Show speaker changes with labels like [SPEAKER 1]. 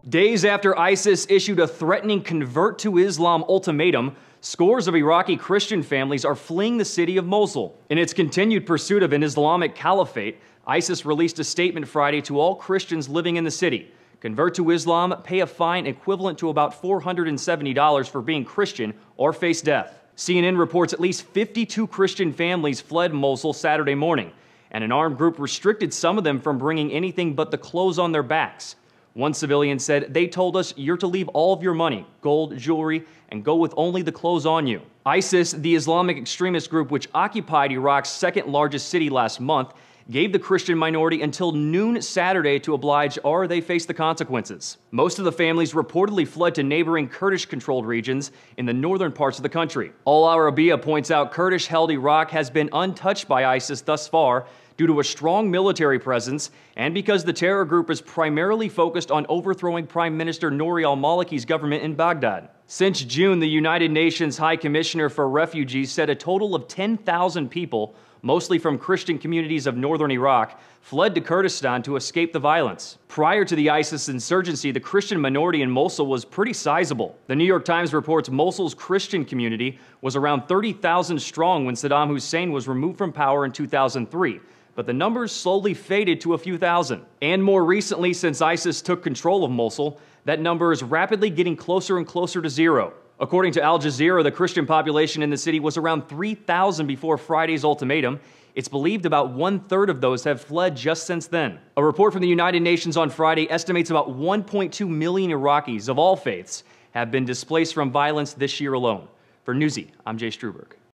[SPEAKER 1] Days after ISIS issued a threatening convert to Islam ultimatum, scores of Iraqi Christian families are fleeing the city of Mosul. In its continued pursuit of an Islamic caliphate, ISIS released a statement Friday to all Christians living in the city. Convert to Islam, pay a fine equivalent to about $470 for being Christian, or face death. CNN reports at least 52 Christian families fled Mosul Saturday morning, and an armed group restricted some of them from bringing anything but the clothes on their backs. One civilian said, "They told us you're to leave all of your money, gold, jewelry, and go with only the clothes on you." ISIS, the Islamic extremist group which occupied Iraq's second largest city last month, gave the Christian minority until noon Saturday to oblige or they face the consequences. Most of the families reportedly fled to neighboring Kurdish-controlled regions in the northern parts of the country. Al Arabiya points out Kurdish-held Iraq has been untouched by ISIS thus far due to a strong military presence and because the terror group is primarily focused on overthrowing Prime Minister Nouri al-Maliki's government in Baghdad. Since June, the United Nations High Commissioner for Refugees said a total of 10,000 people, mostly from Christian communities of northern Iraq, fled to Kurdistan to escape the violence. Prior to the ISIS insurgency, the Christian minority in Mosul was pretty sizable. The New York Times reports Mosul's Christian community was around 30,000 strong when Saddam Hussein was removed from power in 2003. But the numbers slowly faded to a few thousand. And more recently, since ISIS took control of Mosul, that number is rapidly getting closer and closer to zero. According to Al Jazeera, the Christian population in the city was around 3,000 before Friday's ultimatum. It's believed about 1/3 of those have fled just since then. A report from the United Nations on Friday estimates about 1.2 million Iraqis of all faiths have been displaced from violence this year alone. For Newsy, I'm Jay Struberg.